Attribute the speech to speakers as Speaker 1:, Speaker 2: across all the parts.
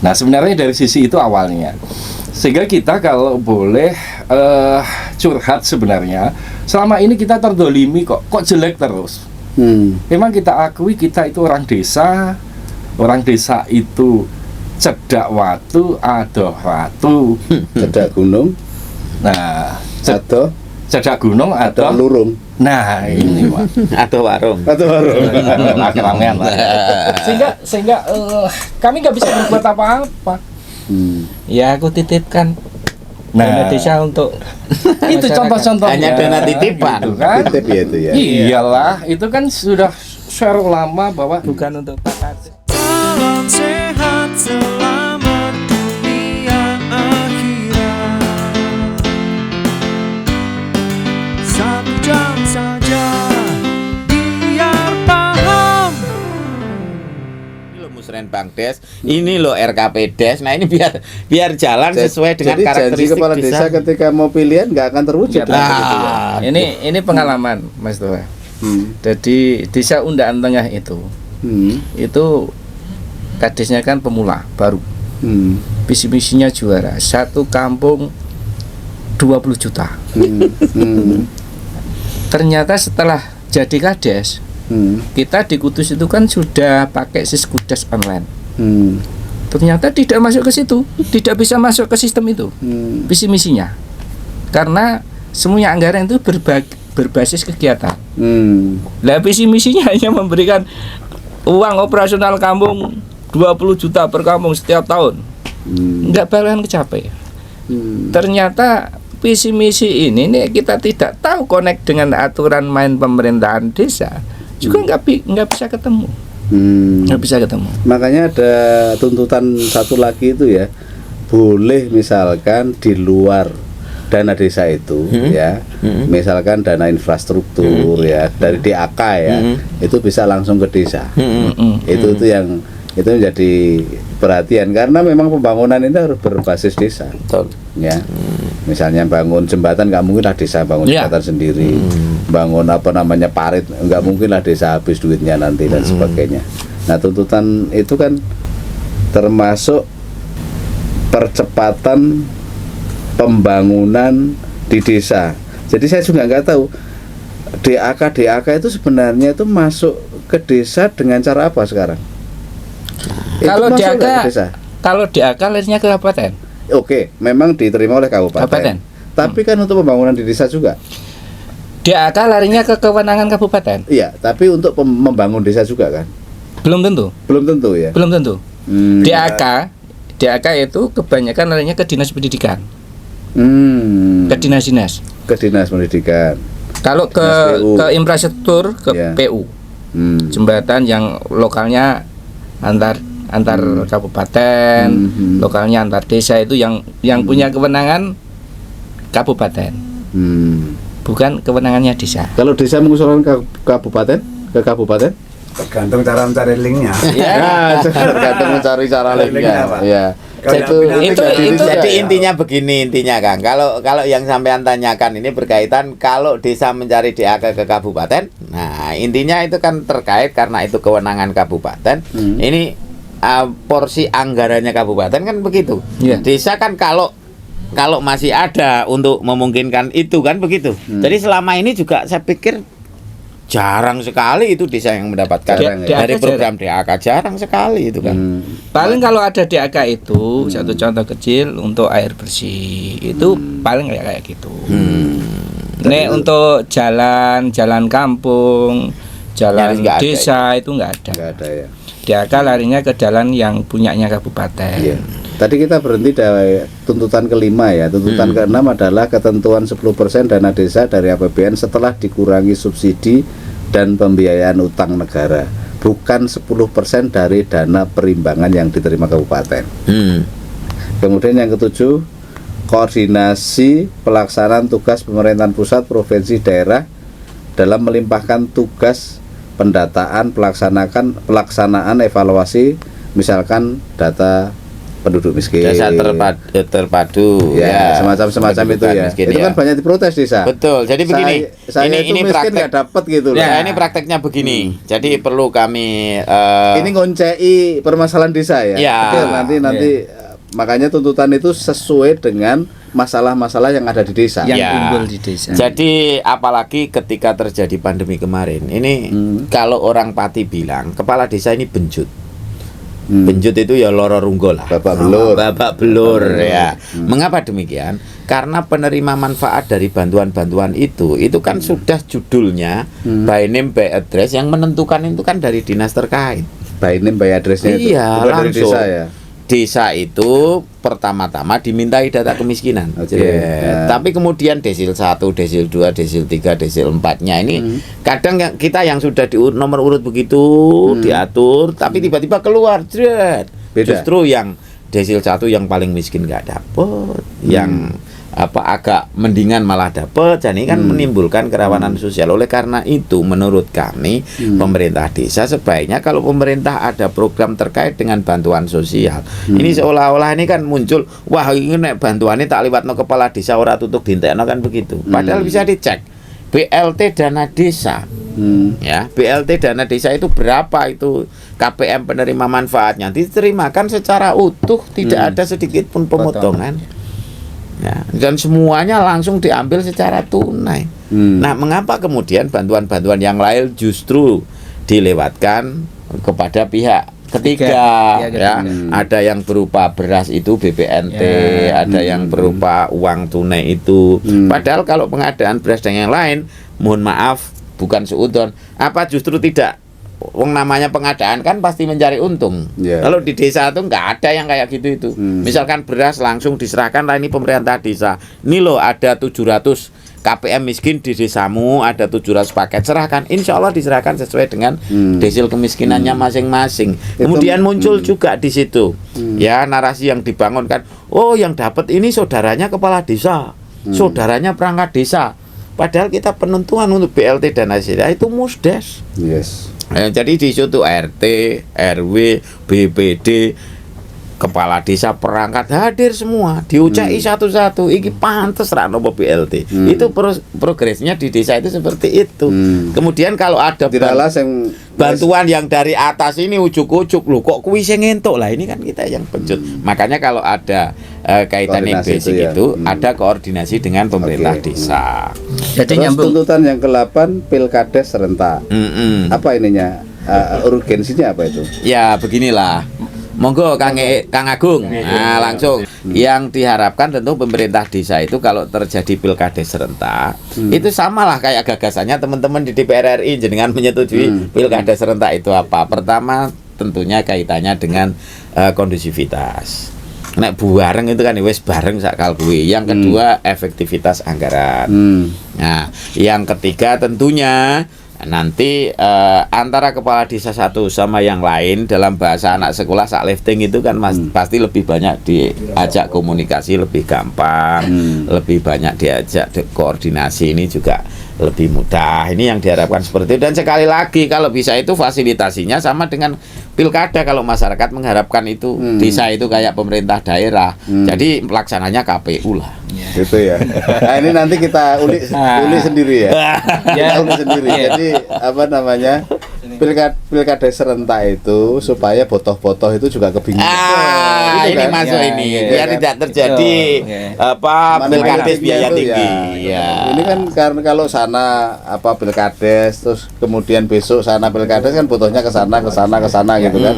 Speaker 1: Nah sebenarnya dari sisi itu awalnya, sehingga kita kalau boleh curhat sebenarnya selama ini kita terdolimi kok jelek terus. Memang kita akui kita itu orang desa itu cedak watu adoh ratu,
Speaker 2: cedak gunung,
Speaker 1: nah cedak gunung
Speaker 2: adoh lurung.
Speaker 1: Nah ini Pak.
Speaker 3: Atau warung.
Speaker 1: Keramaian Pak. Sehingga kami nggak bisa berbuat apa-apa.
Speaker 4: Ya aku titipkan dana desa untuk
Speaker 1: itu contoh-contohnya.
Speaker 3: Hanya dana titipan
Speaker 1: gitu kan?
Speaker 2: Titip ya itu ya.
Speaker 1: Iyalah, itu kan sudah share lama bahwa
Speaker 4: bukan untuk takat.
Speaker 5: Salam sehat selamat dunia akhirat. 1 jam saja biar paham.
Speaker 3: Ini lo Musren Bang Des, ini lo RKP Des. Nah ini biar jalan sesuai dengan
Speaker 2: jadi
Speaker 3: karakteristik
Speaker 2: janji kepala desa ketika mau pilihan nggak akan terwujud.
Speaker 3: Nah,
Speaker 4: Ini pengalaman Mas Toha. Jadi desa Undaan Tengah itu kadesnya kan pemula baru. Visi misinya juara. Satu kampung 20 juta. Ternyata setelah jadi kades, kita di Kudus itu kan sudah pakai Siskudes online. Ternyata tidak masuk ke situ, tidak bisa masuk ke sistem itu. Visi misinya. Karena semuanya anggaran itu berbasis kegiatan. Lah visi misinya hanya memberikan uang operasional kampung 20 juta per kampung setiap tahun. Enggak bakalan kecapai. Ternyata visi misi ini nih kita tidak tahu connect dengan aturan main pemerintahan desa. Juga enggak bisa ketemu. Nggak bisa ketemu.
Speaker 2: Makanya ada tuntutan satu lagi itu ya, boleh misalkan di luar dana desa itu ya, misalkan dana infrastruktur ya dari DAK ya, itu bisa langsung ke desa. Itu yang itu menjadi perhatian karena memang pembangunan ini harus berbasis desa.
Speaker 3: betul.
Speaker 2: Ya, misalnya bangun jembatan nggak mungkin lah desa bangun jembatan sendiri, bangun apa namanya parit nggak mungkin lah desa habis duitnya nanti dan sebagainya. Nah tuntutan itu kan termasuk percepatan pembangunan di desa. Jadi saya juga nggak tahu DAK itu sebenarnya itu masuk ke desa dengan cara apa sekarang?
Speaker 4: Kalau DAK larinya ke kabupaten.
Speaker 2: Oke, memang diterima oleh kabupaten. Tapi kan untuk pembangunan di desa juga.
Speaker 4: DAK larinya ke kewenangan kabupaten.
Speaker 2: Iya, tapi untuk membangun desa juga kan?
Speaker 4: Belum tentu.
Speaker 2: Belum tentu ya.
Speaker 4: Belum tentu. DAK itu kebanyakan larinya ke dinas pendidikan. Ke dinas-dinas.
Speaker 2: Ke dinas pendidikan.
Speaker 4: Kalau ke infrastruktur ke PU. Jembatan yang lokalnya antar kabupaten, lokalnya antar desa itu yang punya kewenangan kabupaten. Bukan kewenangannya desa.
Speaker 2: Kalau desa mengusulkan ke kabupaten?
Speaker 6: Tergantung cara mencari linknya.
Speaker 2: Ya, tergantung mencari cara linknya. Ya.
Speaker 3: Jadi intinya begini Kang. Kalau yang sampean tanyakan ini berkaitan kalau desa mencari DAK ke kabupaten. Nah, intinya itu kan terkait karena itu kewenangan kabupaten. Ini porsi anggarannya kabupaten kan begitu. Desa kan kalau masih ada untuk memungkinkan itu kan begitu. Jadi selama ini juga saya pikir jarang sekali itu desa yang mendapatkan dari program DAK, jarang sekali itu kan.
Speaker 4: Paling kalau ada DAK itu satu contoh kecil untuk air bersih itu paling kayak gitu. Nek untuk jalan kampung, jalan desa itu nggak ada.
Speaker 2: Nggak ada ya.
Speaker 4: DAK larinya ke jalan yang punyanya kabupaten.
Speaker 2: Iya. Tadi kita berhenti dari tuntutan kelima ya. Tuntutan keenam adalah ketentuan 10% dana desa dari APBN setelah dikurangi subsidi dan pembiayaan utang negara, bukan 10% dari dana perimbangan yang diterima kabupaten. Kemudian yang ketujuh, koordinasi pelaksanaan tugas pemerintahan pusat, provinsi, daerah dalam melimpahkan tugas pendataan, pelaksanaan evaluasi, misalkan data penduduk miskin.
Speaker 3: Desa terpadu
Speaker 2: Ya, semacam itu ya.
Speaker 3: miskin,
Speaker 2: Itu
Speaker 3: ya.
Speaker 2: kan banyak diprotes desa.
Speaker 3: Betul. Jadi begini,
Speaker 2: Saya itu
Speaker 3: ini
Speaker 2: miskin
Speaker 3: praktek.
Speaker 2: nggak dapat gitu loh.
Speaker 3: Ya, ini prakteknya begini. Jadi perlu kami
Speaker 2: Ini ngoncei permasalahan desa ya.
Speaker 3: Ya.
Speaker 2: Betul, nanti makanya tuntutan itu sesuai dengan masalah-masalah yang ada di desa.
Speaker 4: yang
Speaker 3: Ya.
Speaker 4: unggul di desa.
Speaker 3: Jadi apalagi ketika terjadi pandemi kemarin, ini kalau orang Pati bilang kepala desa ini benjut. Benjut itu ya loro runggo lah.
Speaker 2: Babak belur.
Speaker 3: Babak belur ya. Mengapa demikian? Karena penerima manfaat dari bantuan-bantuan itu kan sudah judulnya by name by address, yang menentukan itu kan dari dinas terkait.
Speaker 2: By name by address-nya itu.
Speaker 3: Iya,
Speaker 2: Bukan dari
Speaker 3: langsung.
Speaker 2: desa ya.
Speaker 3: Desa itu pertama-tama dimintai data kemiskinan.
Speaker 2: Oke,
Speaker 3: Ya.
Speaker 2: ya.
Speaker 3: Tapi kemudian desil 1, desil 2, desil 3, desil 4-nya ini kadang kita yang sudah di nomor urut begitu diatur, tapi tiba-tiba keluar jret.
Speaker 2: Beda.
Speaker 3: Justru yang desil 1 yang paling miskin nggak dapet, yang agak mendingan malah dapet. Jadi kan menimbulkan kerawanan sosial. Oleh karena itu menurut kami pemerintah desa sebaiknya kalau pemerintah ada program terkait dengan bantuan sosial, ini seolah-olah ini kan muncul, wah ini nek bantuannya tak liwatno kepala desa ora tutup dintekno kan begitu. Padahal bisa dicek BLT dana desa. Ya, BLT dana desa itu berapa, itu KPM penerima manfaatnya diterimakan secara utuh, tidak ada sedikit pun pemotongan. Ya, dan semuanya langsung diambil secara tunai. Nah, mengapa kemudian bantuan-bantuan yang lain justru dilewatkan kepada pihak ketiga? Ya, ada yang berupa beras itu BPNT, ada yang berupa uang tunai itu. Padahal kalau pengadaan beras dan yang lain, mohon maaf, bukan seudon, apa justru tidak? Wong namanya pengadaan kan pasti mencari untung. Kalau di desa itu nggak ada yang kayak gitu itu. Misalkan beras langsung diserahkan, lah ini pemerintah desa. Ini loh ada 700 KPM miskin di desamu, ada 700 paket, serahkan. Insya Allah diserahkan sesuai dengan desil kemiskinannya masing-masing. Kemudian muncul juga di situ ya narasi yang dibangun kan, oh yang dapat ini saudaranya kepala desa, saudaranya perangkat desa. Padahal kita penentuan untuk BLT dan desa itu musdes.
Speaker 2: Yes.
Speaker 3: Jadi di situ RT, RW, BPD, kepala desa, perangkat hadir semua, diucai satu-satu. Iki pantes ra nopo BLT. Itu progresnya di desa itu seperti itu. Kemudian kalau ada bantuan yang dari atas ini ujuk-ujuk, loh kok kuwi sing entuk, lah ini kan kita yang pencut. Makanya kalau ada kaitan yang basic itu ada koordinasi dengan pemerintah desa.
Speaker 2: Jadi tuntutan yang ke-8 pilkades serentak. Apa ininya? Urgensinya apa itu?
Speaker 3: Ya beginilah. Monggo Kang Agung. Nah, langsung yang diharapkan tentu pemerintah desa itu kalau terjadi pilkades serentak, itu samalah kayak gagasannya teman-teman di DPR RI jenengan menyetujui pilkades serentak itu apa? Pertama tentunya kaitannya dengan kondusivitas. Nek bareng itu kan wis bareng sak kalkuwi. Yang kedua efektivitas anggaran. Nah, yang ketiga tentunya nanti antara kepala desa satu sama yang lain dalam bahasa anak sekolah sak lifting itu kan pasti lebih banyak diajak komunikasi, lebih gampang, lebih banyak diajak koordinasi, ini juga lebih mudah. Ini yang diharapkan seperti itu. Dan sekali lagi kalau bisa itu fasilitasinya sama dengan pilkada. Kalau masyarakat mengharapkan itu desa itu kayak pemerintah daerah, jadi pelaksananya KPU lah.
Speaker 2: Gitu ya. Nah ini nanti kita ulik sendiri ya. Kita ulik sendiri. Jadi apa namanya, pilkada serentak itu supaya botoh-botoh itu juga kebingungan.
Speaker 3: Ini kan masuk ini biar tidak terjadi pilkades biaya tinggi.
Speaker 2: Ini kan karena kalau sana pilkades terus kemudian besok sana pilkades kan butuhnya ke sana gitu kan.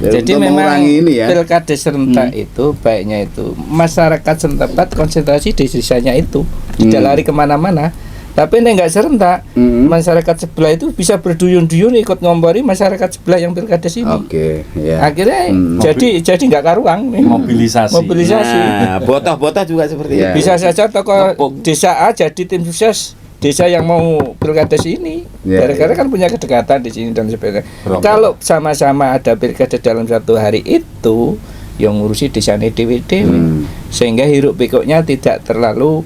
Speaker 4: Jadi memang ini ya, pilkades serentak itu baiknya itu masyarakat setempat konsentrasi di desanya itu, tidak lari kemana-mana. Tapi ini enggak serentak, masyarakat sebelah itu bisa berduyun-duyun ikut ngompori masyarakat sebelah yang pilkades ini. Akhirnya jadi enggak karuang nih. Mobilisasi.
Speaker 3: Nah, botoh-botoh juga seperti itu.
Speaker 4: Bisa saja tokoh desa A jadi tim sukses desa yang mau pilkades ini. Gara-gara kan punya kedekatan di sini dan sebagainya. Kalau sama-sama ada pilkades dalam satu hari itu, yang ngurusi desane dewe-dewe, sehingga hiruk pikuknya tidak terlalu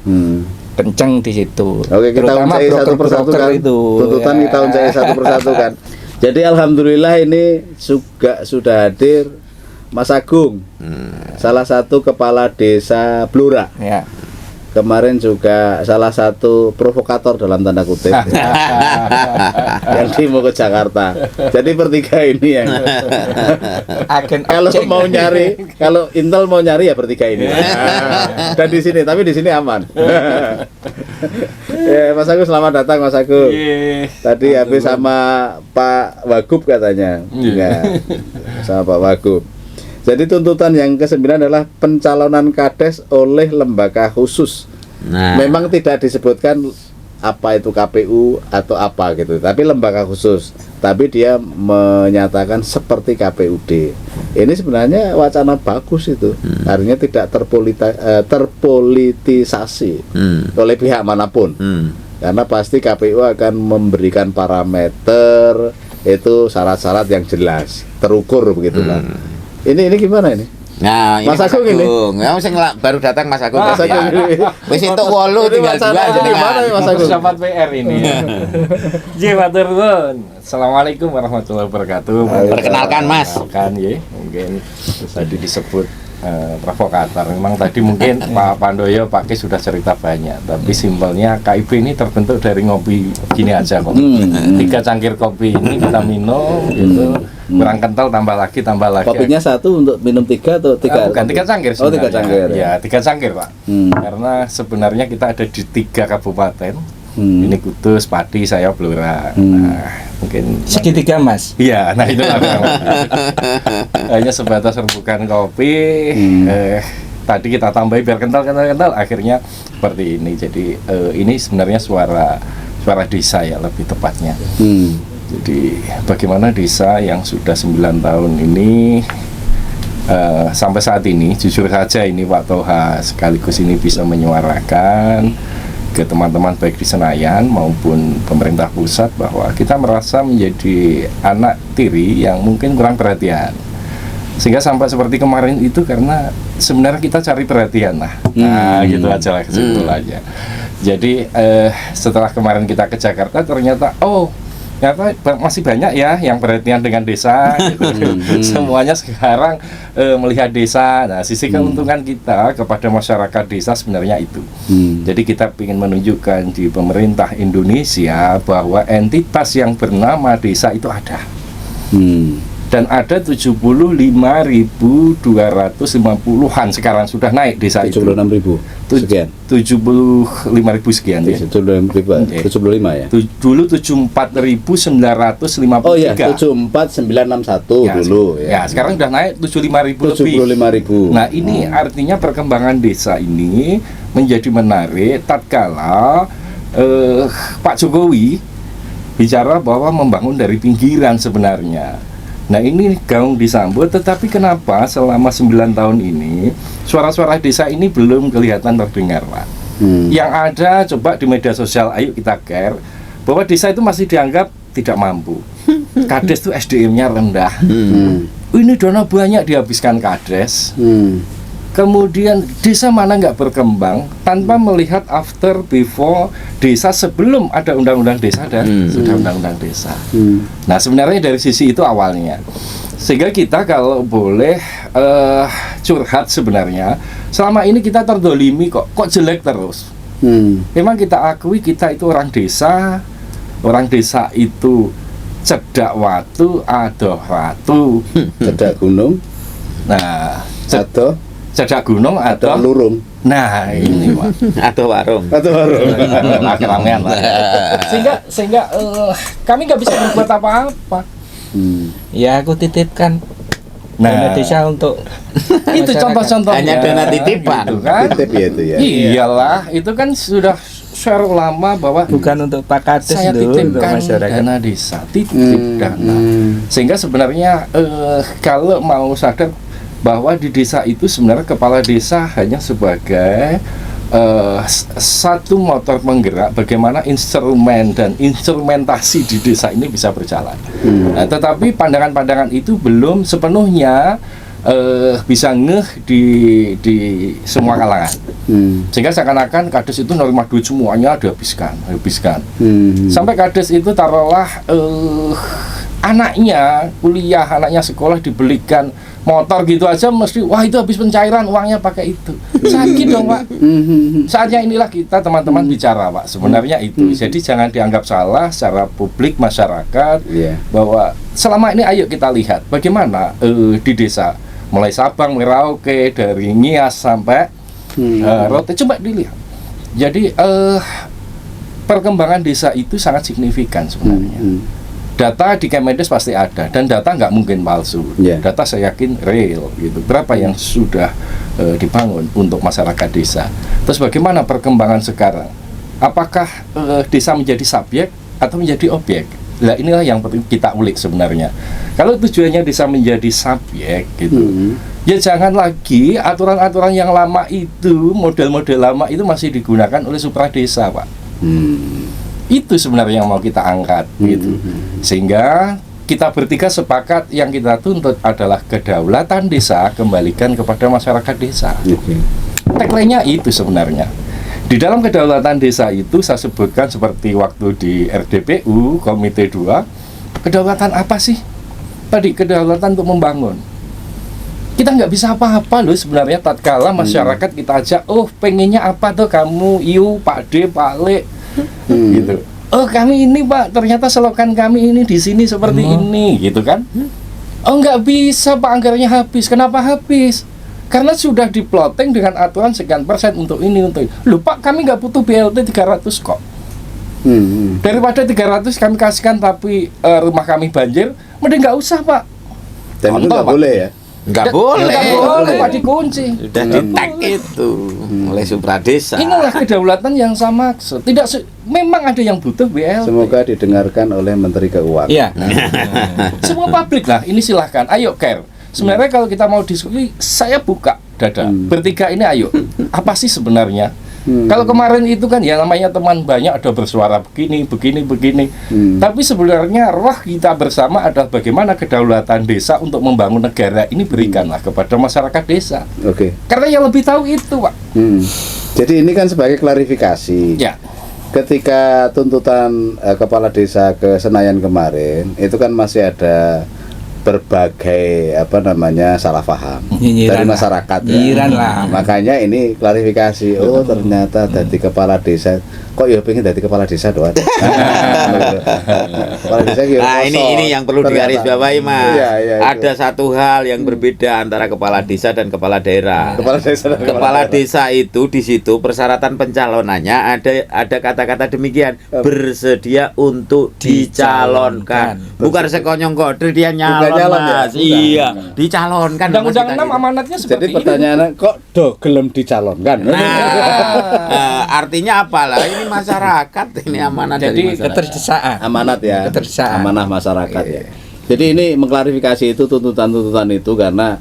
Speaker 4: kenceng di situ.
Speaker 2: Oke, kita uncai satu persatu kan. Tuntutan kita uncai satu persatu kan. Jadi alhamdulillah ini juga sudah hadir Mas Agung, salah satu kepala desa Blora.
Speaker 4: Ya.
Speaker 2: Kemarin juga salah satu provokator dalam tanda kutip yang demo ke Jakarta. Jadi bertiga ini yang kalau mau nyari, kalau Intel mau nyari ya bertiga ini. Dan di sini, tapi di sini aman. Ya, Mas Agung selamat datang Mas Agung. Tadi habis sama Pak Wagub katanya. Enggak. Sama Pak Wagub. Jadi tuntutan yang ke-9 adalah pencalonan kades oleh lembaga khusus.
Speaker 3: Nah,
Speaker 2: Memang tidak disebutkan apa itu KPU atau apa gitu, tapi lembaga khusus. Tapi dia menyatakan seperti KPUD. Ini sebenarnya wacana bagus itu. Artinya tidak terpolitisasi oleh pihak manapun. Karena pasti KPU akan memberikan parameter, itu syarat-syarat yang jelas, terukur begitulah. Ini gimana ini?
Speaker 3: Nah, ini
Speaker 2: Mas Agung ini.
Speaker 3: Ya, baru datang Mas Agung.
Speaker 2: Mas Agung ini.
Speaker 3: Wis entuk 8 tinggal 2
Speaker 2: Gimana ya Mas Agung?
Speaker 1: Sahabat PR ini. Matur nuwun. Assalamualaikum warahmatullahi wabarakatuh.
Speaker 3: Perkenalkan, Mas.
Speaker 1: Perkenalkan ya, mungkin tadi disebut provokator. Memang tadi mungkin Pak Pandoyo, Pak Ki sudah cerita banyak. Tapi simpelnya KIP ini terbentuk dari ngopi gini aja kok. 3 cangkir kopi ini kita minum gitu. Kurang kental tambah lagi.
Speaker 2: Kopinya satu untuk minum 3 atau 3?
Speaker 1: Bukan 3 cangkir
Speaker 2: Oh, 3
Speaker 1: sebenarnya.
Speaker 2: cangkir.
Speaker 1: Ya, 3 cangkir, Pak. Karena sebenarnya kita ada di 3 kabupaten. Ini Kudus, Pati, saya Blora. Nah, mungkin
Speaker 4: Segitiga Mas.
Speaker 1: iya, nah itu hanya sebatas rembukan kopi. Tadi kita tambahi biar kental, akhirnya seperti ini. Jadi ini sebenarnya suara desa ya lebih tepatnya. Jadi bagaimana desa yang sudah 9 tahun ini sampai saat ini, jujur saja ini Pak Toha sekaligus ini bisa menyuarakan ke teman-teman baik di Senayan maupun pemerintah pusat bahwa kita merasa menjadi anak tiri yang mungkin kurang perhatian, sehingga sampai seperti kemarin itu karena sebenarnya kita cari perhatian lah. Nah gitu aja lah kesimpulannya. Jadi setelah kemarin kita ke Jakarta ternyata ternyata masih banyak ya yang perhatian dengan desa gitu. Semuanya sekarang melihat desa. Nah, sisi keuntungan kita kepada masyarakat desa sebenarnya itu. Jadi kita ingin menunjukkan di pemerintah Indonesia bahwa entitas yang bernama desa itu ada. Dan ada 75.250-an sekarang sudah naik desa itu.
Speaker 2: 76.000 sekian.
Speaker 1: 75.000 sekian ya.
Speaker 2: 75 ya.
Speaker 1: Dulu 74.953.
Speaker 2: Oh iya, 74961
Speaker 1: Ya,
Speaker 2: dulu ya.
Speaker 1: Ya, sekarang udah naik 75.000 lebih.
Speaker 2: 75.000.
Speaker 1: Nah, ini artinya perkembangan desa ini menjadi menarik tatkala Pak Jokowi bicara bahwa membangun dari pinggiran sebenarnya. Nah, ini gaung disambut, tetapi kenapa selama 9 tahun ini suara-suara desa ini belum kelihatan terdengar, Pak? Yang ada coba di media sosial, ayo kita care bahwa desa itu masih dianggap tidak mampu. Kades itu SDM-nya rendah. Ini dana banyak dihabiskan Kades. Kemudian desa mana nggak berkembang tanpa melihat after before desa sebelum ada undang-undang desa dan sudah undang-undang desa. Nah, sebenarnya dari sisi itu awalnya, sehingga kita kalau boleh curhat sebenarnya selama ini kita terdolimi kok jelek terus. Memang kita akui kita itu orang desa itu cedak watu adoh ratu,
Speaker 2: Cedak gunung.
Speaker 1: nah cedak gunung
Speaker 2: Atau
Speaker 1: atau
Speaker 2: lurung.
Speaker 1: nah ini Pak.
Speaker 3: atau warung.
Speaker 2: Atau warung.
Speaker 1: Ramean lah. Sehingga kami nggak bisa berbuat apa-apa.
Speaker 4: Ya aku titipkan dana desa untuk
Speaker 1: Itu
Speaker 4: masyarakat.
Speaker 1: contoh-contohnya.
Speaker 3: Hanya dana titipan.
Speaker 1: Gitu kan?
Speaker 2: Titip ya itu ya.
Speaker 1: Iyalah, itu kan sudah share lama bahwa
Speaker 4: bukan untuk Pak Kades
Speaker 1: saya
Speaker 4: dulu, untuk
Speaker 1: titipkan
Speaker 4: masyarakat.
Speaker 1: dana desa, titip dana. Sehingga sebenarnya kalau mau sadar bahwa di desa itu sebenarnya kepala desa hanya sebagai satu motor penggerak bagaimana instrumen dan instrumentasi di desa ini bisa berjalan. Nah, tetapi pandangan-pandangan itu belum sepenuhnya bisa ngeh di semua kalangan. Sehingga seakan-akan Kades itu norma duit semuanya dihabiskan. Sampai Kades itu taruhlah anaknya kuliah, anaknya sekolah dibelikan motor gitu aja mesti wah itu habis pencairan uangnya pakai itu. Sakit dong Pak. Saatnya inilah kita teman-teman bicara Pak. Sebenarnya itu. Jadi jangan dianggap salah secara publik masyarakat bahwa selama ini ayo kita lihat bagaimana di desa mulai Sabang, Merauke, dari Nias sampai Rote, coba dilihat. Jadi perkembangan desa itu sangat signifikan sebenarnya. Data di Kemendes pasti ada dan data nggak mungkin palsu. Data saya yakin real gitu. Berapa yang sudah dibangun untuk masyarakat desa. Terus bagaimana perkembangan sekarang? Apakah desa menjadi subjek atau menjadi objek? Nah inilah yang penting kita ulik sebenarnya. Kalau tujuannya desa menjadi subjek gitu, ya jangan lagi aturan-aturan yang lama itu, model-model lama itu masih digunakan oleh supradesa Pak. Itu sebenarnya yang mau kita angkat gitu. Sehingga kita bertiga sepakat yang kita tuntut adalah kedaulatan desa kembalikan kepada masyarakat desa. Tagline-nya itu sebenarnya. Di dalam kedaulatan desa itu saya sebutkan seperti waktu di RDPU Komite 2, kedaulatan apa sih? Tadi kedaulatan untuk membangun. Kita nggak bisa apa-apa loh sebenarnya tatkala masyarakat kita ajak, oh pengennya apa tuh kamu, Iu, Pak D, Pak Le, gitu. Oh kami ini Pak, ternyata selokan kami ini di sini seperti ini, gitu kan? Oh nggak bisa Pak, anggarannya habis. Kenapa habis? Karena sudah diplotting dengan aturan sekian persen untuk ini, untuk ini. Loh Pak, kami nggak butuh BLT 300 kok. Daripada 300 kami kasihkan tapi rumah kami banjir, mending nggak usah Pak.
Speaker 2: Dan itu nggak boleh ya?
Speaker 3: Nggak boleh
Speaker 1: Pak, dikunci.
Speaker 3: Sudah di-tag itu oleh supradesa.
Speaker 1: Inilah kedaulatan yang sama. Memang ada yang butuh BLT.
Speaker 2: Semoga didengarkan oleh Menteri Keuangan.
Speaker 4: Iya.
Speaker 1: Semua publik lah, ini silahkan. Ayo care. Sebenarnya kalau kita mau diskusi, saya buka dada. Bertiga ini ayo. Apa sih sebenarnya? Kalau kemarin itu kan ya namanya teman banyak ada bersuara begini. Tapi sebenarnya roh kita bersama adalah bagaimana kedaulatan desa untuk membangun negara ini berikanlah kepada masyarakat desa. Karena yang lebih tahu itu Pak.
Speaker 2: Jadi ini kan sebagai klarifikasi.
Speaker 1: Ya.
Speaker 2: Ketika tuntutan kepala desa ke Senayan kemarin, itu kan masih ada berbagai salah paham dari masyarakat ya. Makanya ini klarifikasi. Oh ternyata dari kepala desa kok ya pengen dari kepala desa doang. Kepala desa
Speaker 3: ini yang perlu digarisbawahi Mas. Ada satu hal yang berbeda antara kepala desa dan kepala daerah. Kepala desa itu di situ persyaratan pencalonannya ada kata-kata demikian, bersedia untuk dicalonkan. Bukan sekonyong kodir dia nyalon Mas. Iya, dicalonkan.
Speaker 1: Undang-undang 6 amanatnya seperti
Speaker 2: jadi pertanyaannya kok do gelem dicalonkan?
Speaker 3: Artinya apalah? Ini masyarakat, ini amanat.
Speaker 4: Jadi keterdesaan.
Speaker 2: Amanat ya.
Speaker 4: Keterdesaan.
Speaker 2: Amanah masyarakat ya. Jadi ini mengklarifikasi itu tuntutan-tuntutan itu karena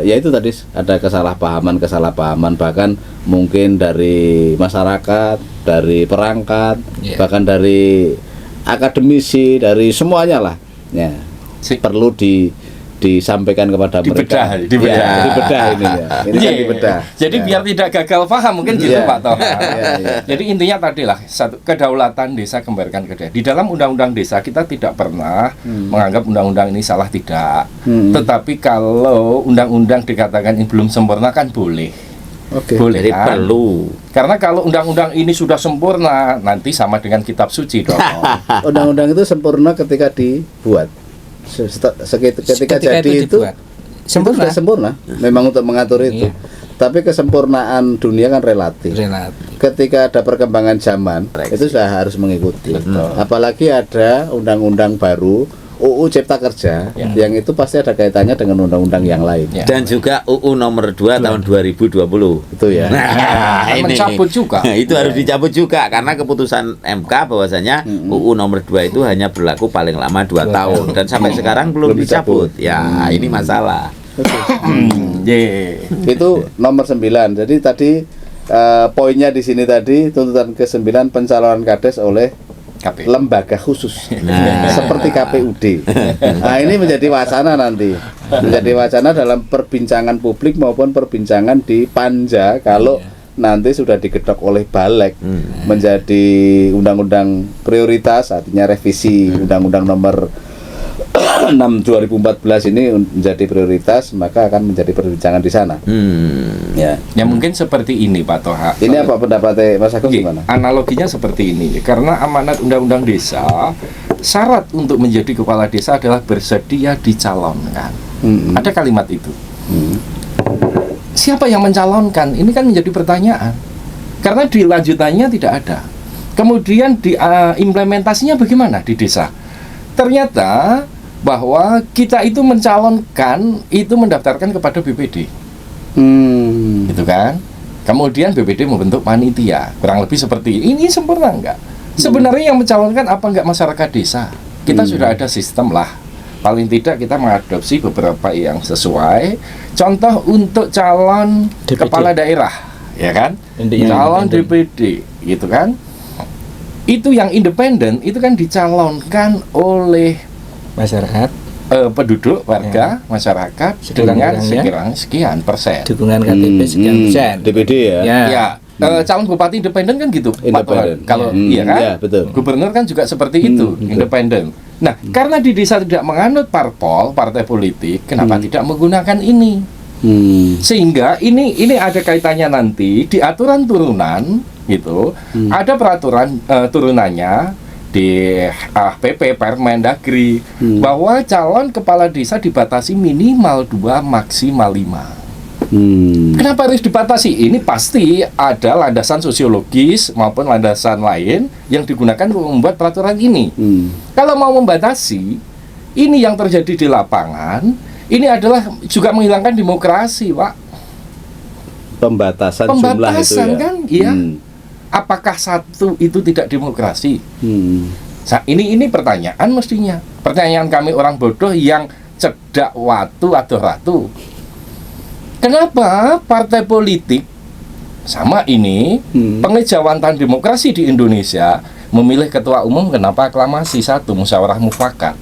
Speaker 2: ya itu tadi ada kesalahpahaman bahkan mungkin dari masyarakat, dari perangkat, bahkan dari akademisi, dari semuanya lah. Ya. Perlu disampaikan kepada mereka. Dibedah ini ya. Ini kan dibedah.
Speaker 1: Jadi biar tidak gagal paham mungkin gitu Pak Toh. Jadi intinya tadi lah, satu kedaulatan desa kembalikan ke desa. Di dalam undang-undang desa kita tidak pernah menganggap undang-undang ini salah, tidak. Tetapi kalau undang-undang dikatakan ini belum sempurna kan boleh. Boleh. Jadi kan? Perlu. Karena kalau undang-undang ini sudah sempurna, nanti sama dengan kitab suci dong.
Speaker 2: Undang-undang itu sempurna ketika dibuat. Ketika jadi itu sempurna memang untuk mengatur itu. Tapi kesempurnaan dunia kan relatif. Ketika ada perkembangan zaman itu sudah harus mengikuti. Apalagi ada undang-undang baru UU Cipta Kerja yang itu pasti ada kaitannya dengan undang-undang yang lain.
Speaker 3: Dan juga UU nomor 2 tahun 2020.
Speaker 2: Itu ya.
Speaker 3: Ini
Speaker 1: mencabut juga.
Speaker 3: Itu harus dicabut juga karena keputusan MK bahwasanya UU nomor 2 itu hanya berlaku paling lama 2 tahun dan sampai sekarang belum dicabut. Ya, ini masalah.
Speaker 2: Itu nomor 9. Jadi tadi poinnya di sini tadi tuntutan ke-9 pencalonan kades oleh lembaga khusus seperti KPUD. Nah ini menjadi wacana nanti, menjadi wacana dalam perbincangan publik maupun perbincangan di Panja kalau nanti sudah digedok oleh Balek menjadi undang-undang prioritas, artinya revisi undang-undang nomor 2014 ini menjadi prioritas, maka akan menjadi perbincangan di sana. Ya.
Speaker 1: Ya mungkin seperti ini Pak Toha.
Speaker 2: Ini apa pendapatnya Mas Agung
Speaker 1: Oke,
Speaker 2: gimana?
Speaker 1: analoginya seperti ini. Karena amanat Undang-Undang Desa, syarat untuk menjadi kepala desa adalah bersedia dicalonkan. Ada kalimat itu. Siapa yang mencalonkan? Ini kan menjadi pertanyaan. Karena di lanjutannya tidak ada. Kemudian di implementasinya bagaimana di desa? Ternyata bahwa kita itu mencalonkan, itu mendaftarkan kepada BPD. Gitu kan? Kemudian BPD membentuk panitia. Kurang lebih seperti ini. Ini sempurna enggak? Sebenarnya yang mencalonkan apa enggak masyarakat desa? Kita sudah ada sistem lah. Paling tidak kita mengadopsi beberapa yang sesuai. Contoh untuk calon
Speaker 4: DPD.
Speaker 1: kepala daerah, ya kan?
Speaker 4: Intinya
Speaker 1: Calon
Speaker 4: independen.
Speaker 1: DPD, gitu kan? Itu yang independen, itu kan dicalonkan oleh
Speaker 4: Masyarakat,
Speaker 1: penduduk, warga, masyarakat dengan
Speaker 4: Sekurang-kurangnya
Speaker 1: sekian persen.
Speaker 4: dukungan KTP sekian persen.
Speaker 2: DPD ya.
Speaker 1: Ya, calon bupati independen kan gitu, Pak
Speaker 2: Independen.
Speaker 1: Tuhan. Kalau iya kan,
Speaker 2: Ya, betul.
Speaker 1: gubernur kan juga seperti itu, independen. Nah, karena di desa tidak menganut parpol, partai politik, kenapa tidak menggunakan ini? Sehingga ini ada kaitannya nanti di aturan turunan, gitu. Ada peraturan turunannya di PP Permendagri bahwa calon kepala desa dibatasi minimal 2, maksimal 5. Kenapa harus dibatasi? Ini pasti ada landasan sosiologis maupun landasan lain yang digunakan untuk membuat peraturan ini. Kalau mau membatasi, ini yang terjadi di lapangan, ini adalah juga menghilangkan demokrasi, Pak.
Speaker 2: Pembatasan jumlah itu ya.
Speaker 1: Kan, iya. Apakah satu itu tidak demokrasi? Ini pertanyaan mestinya. Pertanyaan kami orang bodoh yang cedak watu atau ratu. Kenapa partai politik sama ini pengejawantan demokrasi di Indonesia memilih ketua umum kenapa aklamasi satu musyawarah mufakat?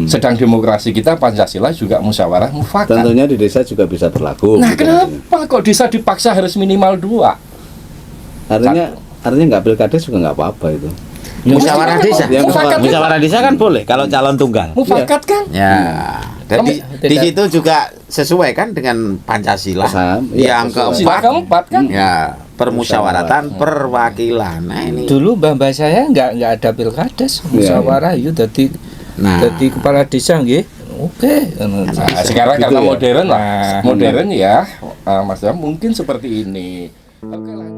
Speaker 1: Sedang demokrasi kita Pancasila juga musyawarah mufakat.
Speaker 2: Tentunya di desa juga bisa berlaku.
Speaker 1: Nah,
Speaker 2: gitu
Speaker 1: kenapa kok desa dipaksa harus minimal 2?
Speaker 2: Artinya nggak pilkades juga nggak apa-apa itu.
Speaker 3: Musyawarah desa.
Speaker 2: Ya,
Speaker 3: Musyawarah desa kan boleh kalau calon tunggal.
Speaker 1: Mufakat kan?
Speaker 3: Ya. Dan di
Speaker 4: Tidak.
Speaker 3: situ juga sesuai kan dengan Pancasila.
Speaker 2: Paham, ya,
Speaker 3: Yang
Speaker 2: sesuai.
Speaker 1: Sila
Speaker 3: keempat,
Speaker 1: keempat kan?
Speaker 3: ya permusyawaratan perwakilan. Nah ini.
Speaker 4: Dulu mbah saya nggak ada pilkades, musyawarah itu jadi kepala desa nggih. Oke.
Speaker 1: Nah, sekarang
Speaker 2: Gitu
Speaker 1: karena
Speaker 2: ya?
Speaker 1: modern lah, modern ya, Mas Bram, mungkin seperti ini. Oke lah.